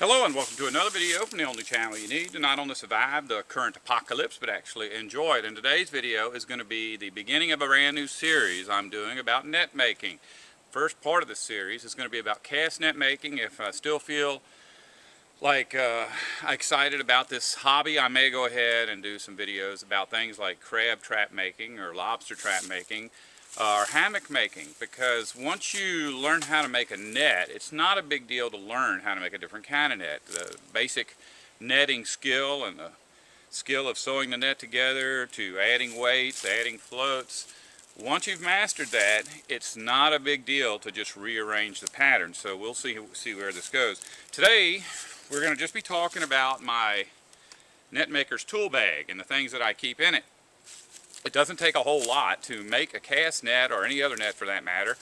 Hello and welcome to another video from the only channel you need to not only survive the current apocalypse but actually enjoy it. And today's video is going to be the beginning of a brand new series I'm doing about net making. First part of this series is going to be about cast net making. If I still feel like excited about this hobby, I may go ahead and do some videos about things like crab trap making or lobster trap making or hammock making, because once you learn how to make a net, it's not a big deal to learn how to make a different kind of net. The basic netting skill and the skill of sewing the net together to adding weights, adding floats, once you've mastered that, it's not a big deal to just rearrange the pattern. So we'll see where this goes. Today we're going to just be talking about my net maker's tool bag and the things that I keep in it. It doesn't take a whole lot to make a cast net, or any other net for that matter,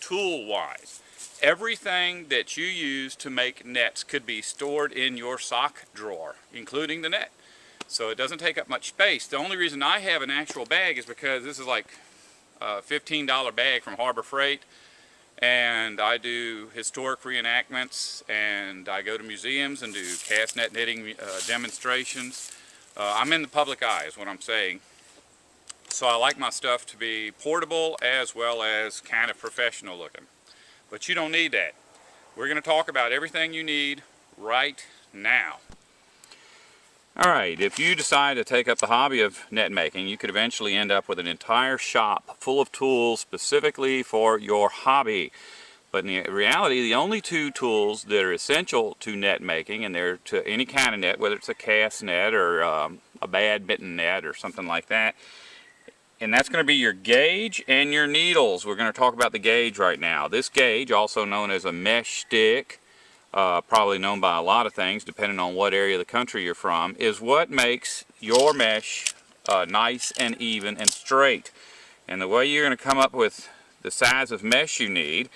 tool-wise. Everything that you use to make nets could be stored in your sock drawer, including the net. So it doesn't take up much space. The only reason I have an actual bag is because this is like a $15 bag from Harbor Freight, and I do historic reenactments, and I go to museums and do cast net knitting demonstrations. I'm in the public eye is what I'm saying. So I like my stuff to be portable as well as kind of professional looking. But you don't need that. We're going to talk about everything you need right now. Alright, if you decide to take up the hobby of net making, you could eventually end up with an entire shop full of tools specifically for your hobby. But in reality, the only two tools that are essential to net making, and they're to any kind of net, whether it's a cast net or a badminton net or something like that, and that's going to be your gauge and your needles. We're going to talk about the gauge right now. This gauge, also known as a mesh stick, probably known by a lot of things depending on what area of the country you're from, is what makes your mesh nice and even and straight. And the way you're going to come up with the size of mesh you need,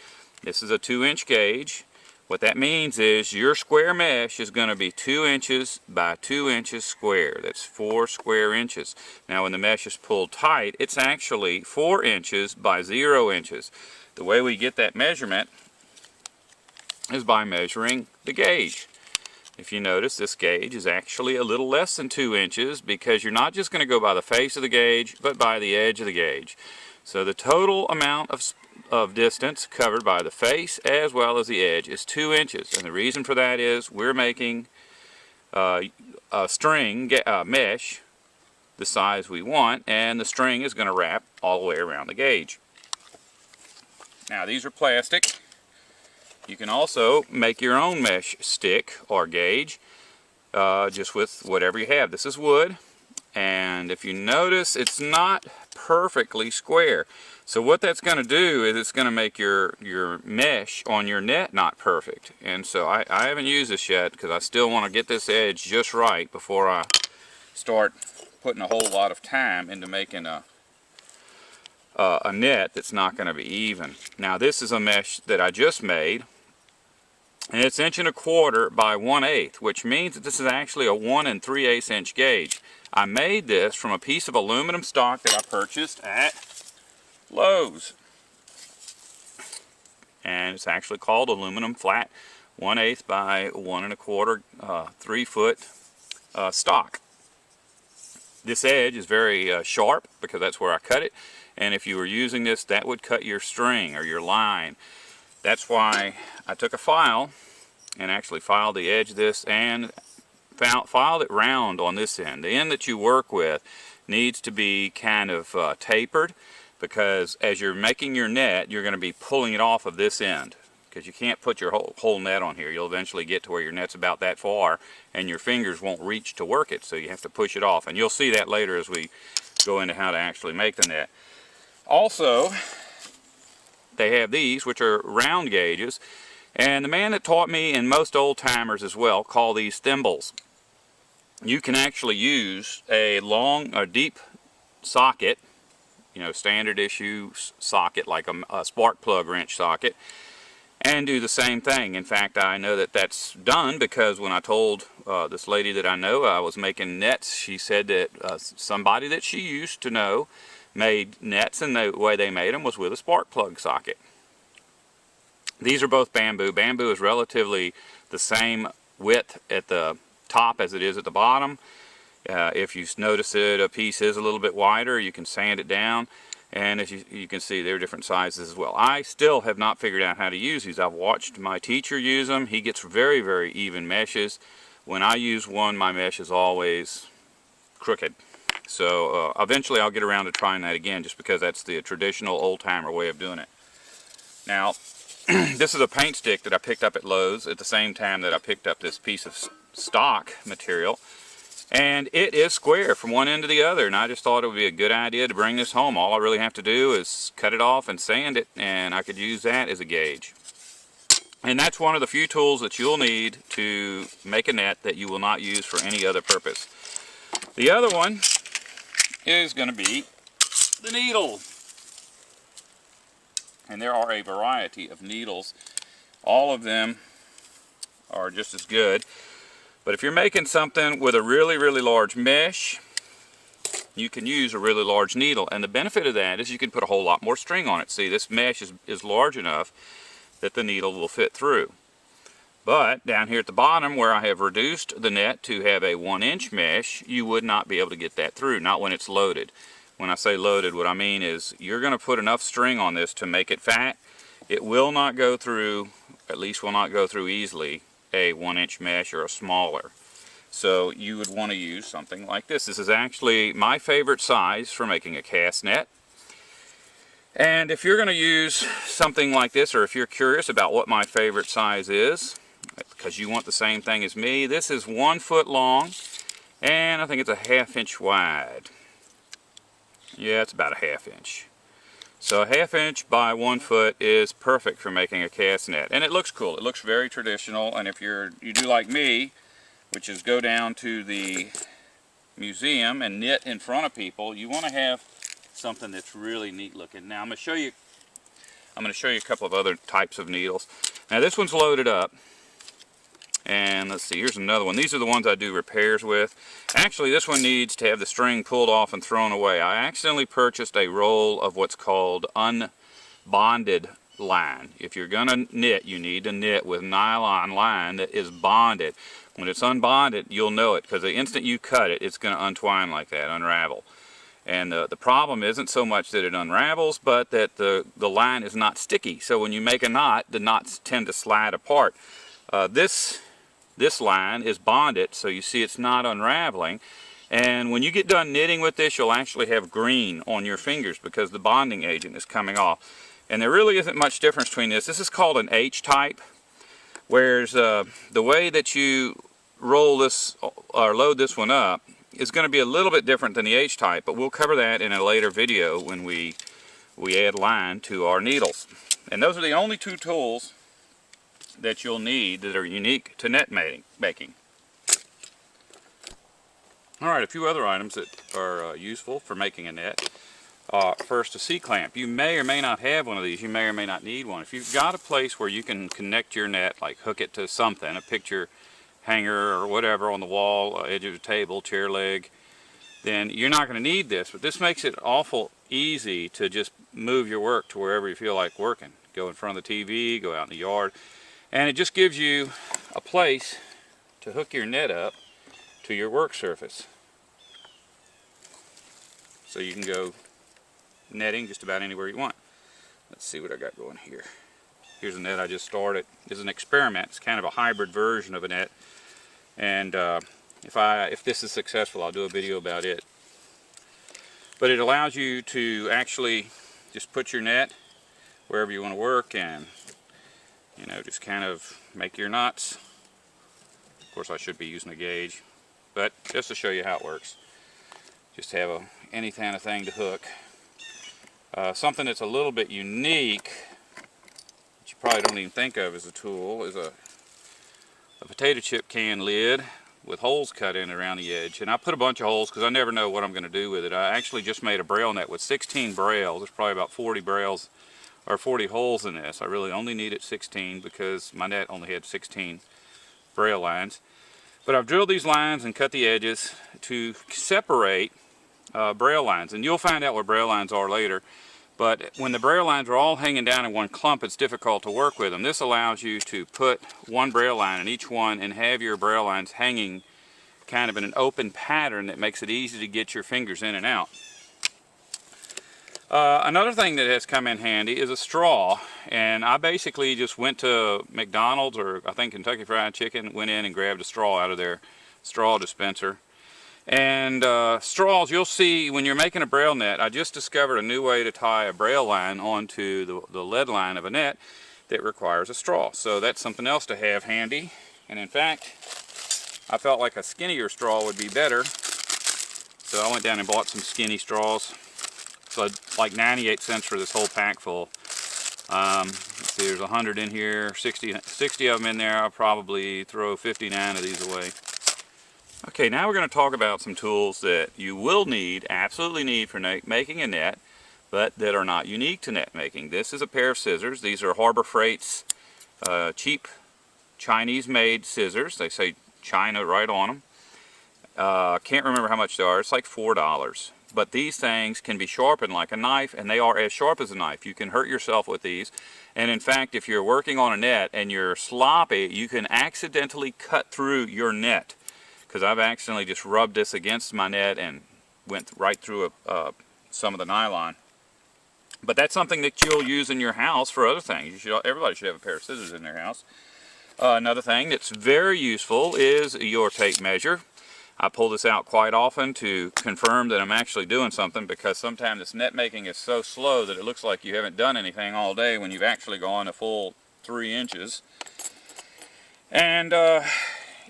this is a 2-inch gauge. What that means is your square mesh is going to be 2 inches by 2 inches square. That's 4 square inches. Now when the mesh is pulled tight, it's actually 4 inches by 0 inches. The way we get that measurement is by measuring the gauge. If you notice, this gauge is actually a little less than 2 inches, because you're not just going to go by the face of the gauge, but by the edge of the gauge. So the total amount of distance covered by the face as well as the edge is 2 inches. And the reason for that is we're making a string mesh the size we want, and the string is going to wrap all the way around the gauge. Now these are plastic. You can also make your own mesh stick or gauge just with whatever you have. This is wood, and if you notice, it's not perfectly square. So what that's going to do is it's going to make your mesh on your net not perfect. And so I haven't used this yet because I still want to get this edge just right before I start putting a whole lot of time into making a net that's not going to be even. Now this is a mesh that I just made, and it's 1¼ inch by 1/8, which means that this is actually a 1 3/8 inch gauge. I made this from a piece of aluminum stock that I purchased at Lowe's, and it's actually called aluminum flat 1/8 by 1¼ 3-foot stock. This edge is very sharp because that's where I cut it, and if you were using this, that would cut your string or your line. That's why I took a file and actually filed the edge of this and filed it round on this end. The end that you work with needs to be kind of tapered, because as you're making your net, you're going to be pulling it off of this end, because you can't put your whole net on here. You'll eventually get to where your net's about that far and your fingers won't reach to work it, so you have to push it off, and you'll see that later as we go into how to actually make the net. Also, they have these, which are round gauges, and the man that taught me, and most old timers as well, call these thimbles. You can actually use a long or deep socket, you know, standard issue socket like a spark plug wrench socket, and do the same thing. In fact, I know that that's done because when I told this lady that I know I was making nets, she said that somebody that she used to know made nets, and the way they made them was with a spark plug socket. These are both bamboo. Bamboo is relatively the same width at the top as it is at the bottom. If you notice that a piece is a little bit wider, you can sand it down. And as you can see, they're different sizes as well. I still have not figured out how to use these. I've watched my teacher use them. He gets very, very even meshes. When I use one, my mesh is always crooked. So eventually I'll get around to trying that again, just because that's the traditional old-timer way of doing it. Now, this is a paint stick that I picked up at Lowe's at the same time that I picked up this piece of stock material. And it is square from one end to the other, and I just thought it would be a good idea to bring this home. All I really have to do is cut it off and sand it, and I could use that as a gauge. And that's one of the few tools that you'll need to make a net that you will not use for any other purpose. The other one is going to be the needle. And there are a variety of needles. All of them are just as good. But if you're making something with a really, really large mesh, you can use a really large needle. And the benefit of that is you can put a whole lot more string on it. See, this mesh is large enough that the needle will fit through. But down here at the bottom, where I have reduced the net to have a 1-inch mesh, you would not be able to get that through, not when it's loaded. When I say loaded, what I mean is you're going to put enough string on this to make it fat. It will not go through, at least will not go through easily, a 1-inch mesh or a smaller. So you would want to use something like this. This is actually my favorite size for making a cast net. And if you're going to use something like this, or if you're curious about what my favorite size is, because you want the same thing as me, this is 1 foot long, and I think it's a 1/2 inch wide. Yeah, it's about a 1/2 inch. So a 1/2 inch by 1 foot is perfect for making a cast net. And it looks cool. It looks very traditional. And if you do like me, which is go down to the museum and knit in front of people, you want to have something that's really neat looking. Now I'm going to show you a couple of other types of needles. Now this one's loaded up. And let's see, here's another one. These are the ones I do repairs with. Actually, this one needs to have the string pulled off and thrown away. I accidentally purchased a roll of what's called unbonded line. If you're going to knit, you need to knit with nylon line that is bonded. When it's unbonded, you'll know it, because the instant you cut it, it's going to untwine like that, unravel. And the problem isn't so much that it unravels, but that the line is not sticky. So when you make a knot, the knots tend to slide apart. This line is bonded, so you see it's not unraveling. And when you get done knitting with this, you'll actually have green on your fingers because the bonding agent is coming off. And there really isn't much difference between this. This is called an H-type, whereas the way that you roll this or load this one up is going to be a little bit different than the H-type, but we'll cover that in a later video when we add line to our needles. And those are the only two tools that you'll need that are unique to net making. Alright, a few other items that are useful for making a net. First, a C-clamp. You may or may not have one of these. You may or may not need one. If you've got a place where you can connect your net, like hook it to something, a picture hanger or whatever on the wall, edge of the table, chair leg, then you're not going to need this. But this makes it awful easy to just move your work to wherever you feel like working. Go in front of the TV, go out in the yard. And it just gives you a place to hook your net up to your work surface. So you can go netting just about anywhere you want. Let's see what I got going here. Here's a net I just started. This is an experiment. It's kind of a hybrid version of a net. And if this is successful, I'll do a video about it. But it allows you to actually just put your net wherever you want to work and just kind of make your knots. Of course, I should be using a gauge, but just to show you how it works. Just have any kind of thing to hook. Something that's a little bit unique, that you probably don't even think of as a tool, is a potato chip can lid with holes cut in around the edge. And I put a bunch of holes because I never know what I'm going to do with it. I actually just made a braille net with 16 brails. There's probably about 40 brails or 40 holes in this. I really only needed 16 because my net only had 16 braille lines. But I've drilled these lines and cut the edges to separate braille lines. And you'll find out what braille lines are later. But when the braille lines are all hanging down in one clump, it's difficult to work with them. This allows you to put one braille line in each one and have your braille lines hanging kind of in an open pattern that makes it easy to get your fingers in and out. Another thing that has come in handy is a straw, and I basically just went to McDonald's, or I think Kentucky Fried Chicken, went in and grabbed a straw out of their straw dispenser. And straws, you'll see when you're making a braille net, I just discovered a new way to tie a braille line onto the lead line of a net that requires a straw. So that's something else to have handy. And in fact, I felt like a skinnier straw would be better, so I went down and bought some skinny straws. So like 98 cents for this whole pack full. Let's see, there's 100 in here, 60 of them in there. I'll probably throw 59 of these away. Okay, now we're going to talk about some tools that you will need, absolutely need for making a net, but that are not unique to net making. This is a pair of scissors. These are Harbor Freight's cheap Chinese-made scissors. They say China right on them. Can't remember how much they are. It's like $4. But these things can be sharpened like a knife, and they are as sharp as a knife. You can hurt yourself with these. And in fact, if you're working on a net and you're sloppy, you can accidentally cut through your net. Because I've accidentally just rubbed this against my net and went right through some of the nylon. But that's something that you'll use in your house for other things. Everybody should have a pair of scissors in their house. Another thing that's very useful is your tape measure. I pull this out quite often to confirm that I'm actually doing something, because sometimes this net making is so slow that it looks like you haven't done anything all day when you've actually gone a full 3 inches. And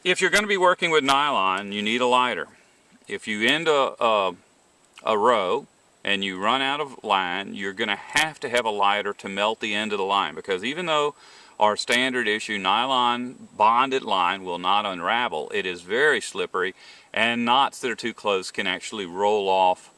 if you're going to be working with nylon, you need a lighter. If you end a row and you run out of line, you're going to have a lighter to melt the end of the line, because even though our standard issue nylon bonded line will not unravel, it is very slippery, and knots that are too close can actually roll off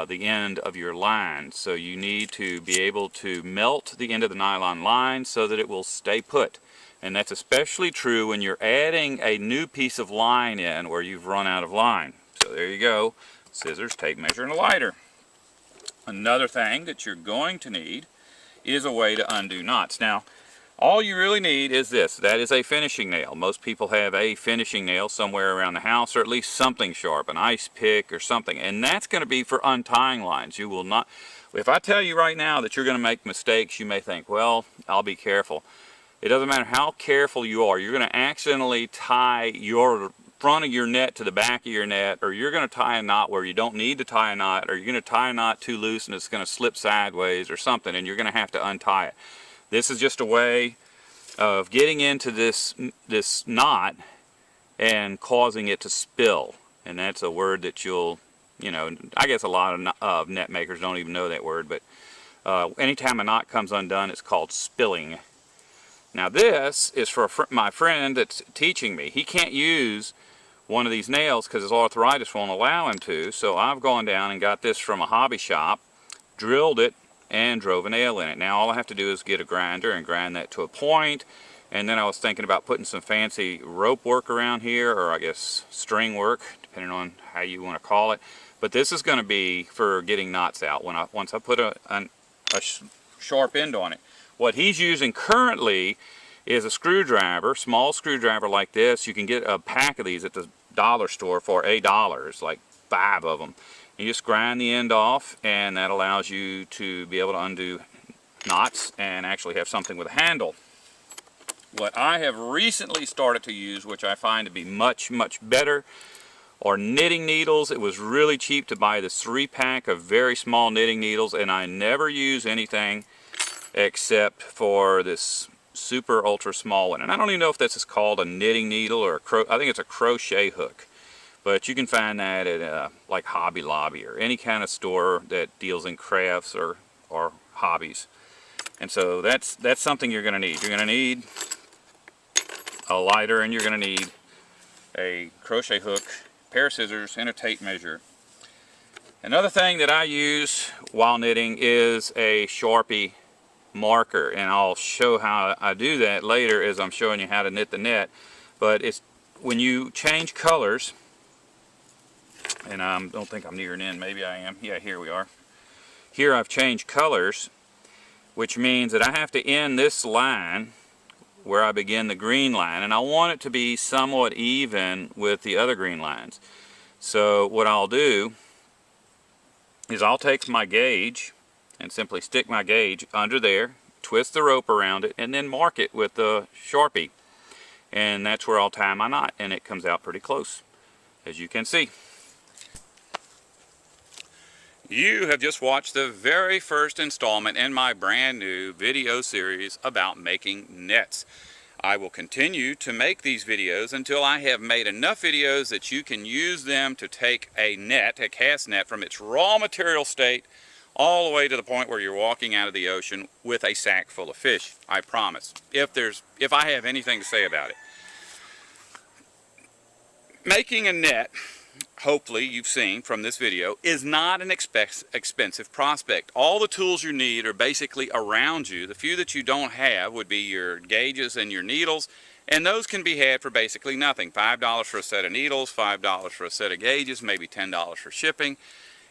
the end of your line. So you need to be able to melt the end of the nylon line so that it will stay put. And that's especially true when you're adding a new piece of line in where you've run out of line. So there you go, scissors, tape measure, and a lighter. Another thing that you're going to need is a way to undo knots. Now, all you really need is this. That is a finishing nail. Most people have a finishing nail somewhere around the house, or at least something sharp, an ice pick or something. And that's going to be for untying lines. You will not, if I tell you right now that you're going to make mistakes, you may think, well, I'll be careful. It doesn't matter how careful you are. You're going to accidentally tie your front of your net to the back of your net, or you're going to tie a knot where you don't need to tie a knot, or you're going to tie a knot too loose and it's going to slip sideways or something, and you're going to have to untie it. This is just a way of getting into this knot and causing it to spill. And that's a word that you'll, I guess a lot of net makers don't even know that word, but anytime a knot comes undone, it's called spilling. Now this is for my friend that's teaching me. He can't use one of these nails because his arthritis won't allow him to, so I've gone down and got this from a hobby shop, drilled it, and drove a nail in it. Now all I have to do is get a grinder and grind that to a point, and then I was thinking about putting some fancy rope work around here, or I guess string work, depending on how you want to call it. But this is going to be for getting knots out once I put a sharp end on it. What he's using currently is a screwdriver, small screwdriver like this. You can get a pack of these at the dollar store for $8. It's like 5 of them. You just grind the end off, and that allows you to be able to undo knots and actually have something with a handle. What I have recently started to use, which I find to be much, much better, are knitting needles. It was really cheap to buy this 3-pack of very small knitting needles, and I never use anything except for this super ultra small one. And I don't even know if this is called a knitting needle or I think it's a crochet hook. But you can find that at like Hobby Lobby or any kind of store that deals in crafts or hobbies. And so that's something you're going to need. You're going to need a lighter, and you're going to need a crochet hook, a pair of scissors, and a tape measure. Another thing that I use while knitting is a Sharpie marker, and I'll show how I do that later as I'm showing you how to knit the net. But it's when you change colors, and I don't think I'm near an end, maybe I am. Yeah, here we are. Here I've changed colors, which means that I have to end this line where I begin the green line, and I want it to be somewhat even with the other green lines. So what I'll do is I'll take my gauge and simply stick my gauge under there, twist the rope around it, and then mark it with the Sharpie. And that's where I'll tie my knot, and it comes out pretty close, as you can see. You have just watched the very first installment in my brand new video series about making nets. I will continue to make these videos until I have made enough videos that you can use them to take a net, a cast net, from its raw material state all the way to the point where you're walking out of the ocean with a sack full of fish. I promise. If I have anything to say about it. Making a net, hopefully you've seen from this video, is not an expensive prospect. All the tools you need are basically around you. The few that you don't have would be your gauges and your needles, and those can be had for basically nothing. $5 for a set of needles, $5 for a set of gauges, maybe $10 for shipping,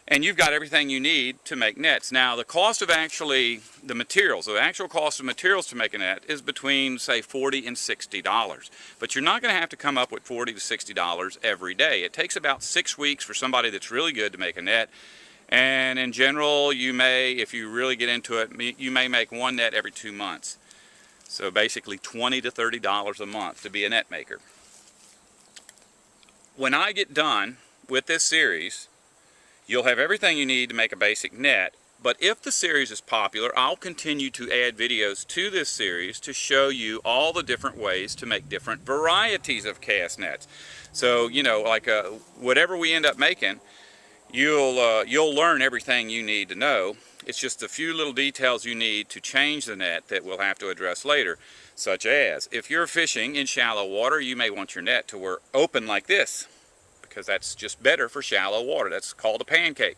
and you've got everything you need to make nets. Now, the cost of the materials, the actual cost of materials to make a net is between, say, $40 and $60. But you're not going to have to come up with $40 to $60 every day. It takes about 6 weeks for somebody that's really good to make a net. And in general, you may, if you really get into it, you may make one net every 2 months. So basically $20 to $30 a month to be a net maker. When I get done with this series, you'll have everything you need to make a basic net, but if the series is popular, I'll continue to add videos to this series to show you all the different ways to make different varieties of cast nets. So, you know, like whatever we end up making, you'll learn everything you need to know. It's just a few little details you need to change the net that we'll have to address later, such as if you're fishing in shallow water, you may want your net to work open like this, because that's just better for shallow water. That's called a pancake.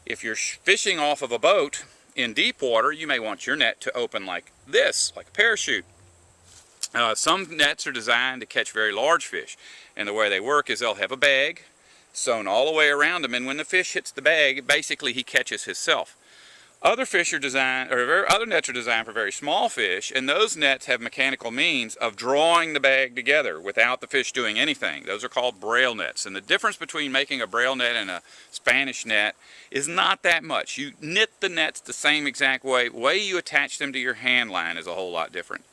If you're fishing off of a boat in deep water, you may want your net to open like this, like a parachute. Some nets are designed to catch very large fish, and the way they work is they'll have a bag sewn all the way around them, and when the fish hits the bag, basically he catches himself. Other nets are designed for very small fish, and those nets have mechanical means of drawing the bag together without the fish doing anything. Those are called braille nets. And the difference between making a braille net and a Spanish net is not that much. You knit the nets the same exact way. The way you attach them to your hand line is a whole lot different.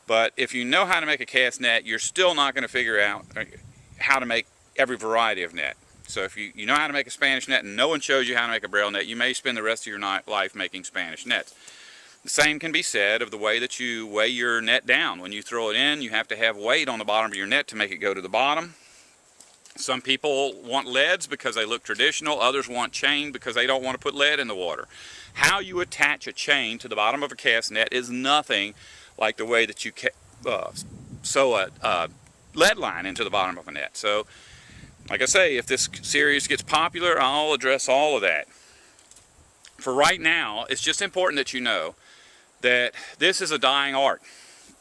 But if you know how to make a cast net, you're still not going to figure out how to make every variety of net. So if you know how to make a Spanish net and no one shows you how to make a braille net, you may spend the rest of your life making Spanish nets. The same can be said of the way that you weigh your net down. When you throw it in, you have to have weight on the bottom of your net to make it go to the bottom. Some people want leads because they look traditional. Others want chain because they don't want to put lead in the water. How you attach a chain to the bottom of a cast net is nothing like the way that you sew a lead line into the bottom of a net. So, like I say, if this series gets popular, I'll address all of that. For right now, it's just important that you know that this is a dying art.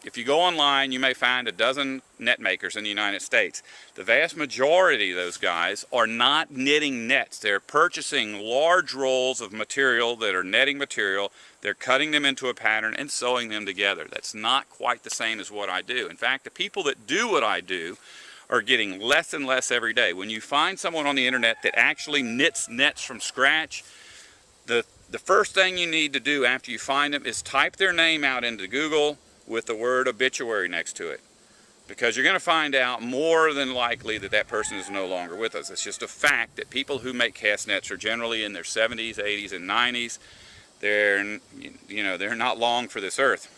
If you go online, you may find a dozen net makers in the United States. The vast majority of those guys are not knitting nets. They're purchasing large rolls of material that are netting material. They're cutting them into a pattern and sewing them together. That's not quite the same as what I do. In fact, the people that do what I do are getting less and less every day. When you find someone on the internet that actually knits nets from scratch, the first thing you need to do after you find them is type their name out into Google with the word obituary next to it. Because you're going to find out more than likely that that person is no longer with us. It's just a fact that people who make cast nets are generally in their 70s, 80s, and 90s. They're not long for this earth.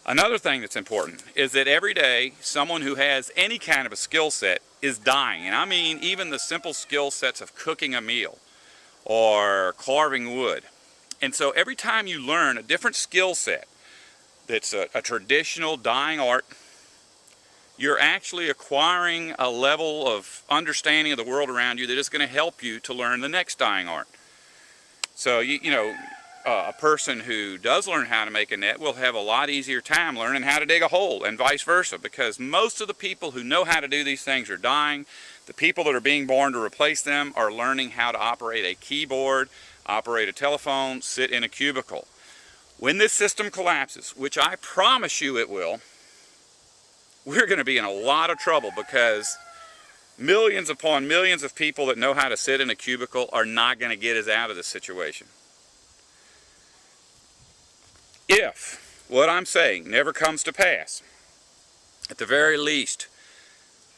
Another thing that's important is that every day someone who has any kind of a skill set is dying. And I mean even the simple skill sets of cooking a meal or carving wood. And so every time you learn a different skill set that's a traditional dying art, you're actually acquiring a level of understanding of the world around you that is going to help you to learn the next dying art. So, a person who does learn how to make a net will have a lot easier time learning how to dig a hole, and vice versa, because most of the people who know how to do these things are dying. The people that are being born to replace them are learning how to operate a keyboard, operate a telephone, sit in a cubicle. When this system collapses, which I promise you it will, we're going to be in a lot of trouble, because millions upon millions of people that know how to sit in a cubicle are not going to get us out of this situation. If what I'm saying never comes to pass, at the very least,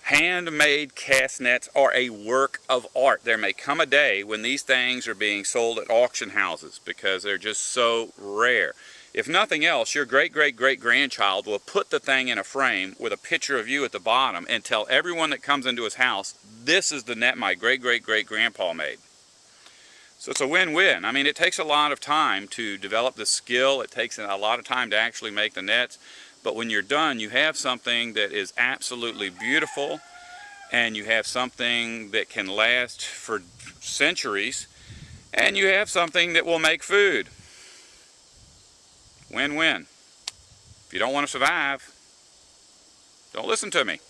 handmade cast nets are a work of art. There may come a day when these things are being sold at auction houses because they're just so rare. If nothing else, your great-great-great-grandchild will put the thing in a frame with a picture of you at the bottom and tell everyone that comes into his house, this is the net my great-great-great-grandpa made. So it's a win-win. I mean, it takes a lot of time to develop the skill. It takes a lot of time to actually make the nets. But when you're done, you have something that is absolutely beautiful, and you have something that can last for centuries, and you have something that will make food. Win-win. If you don't want to survive, don't listen to me.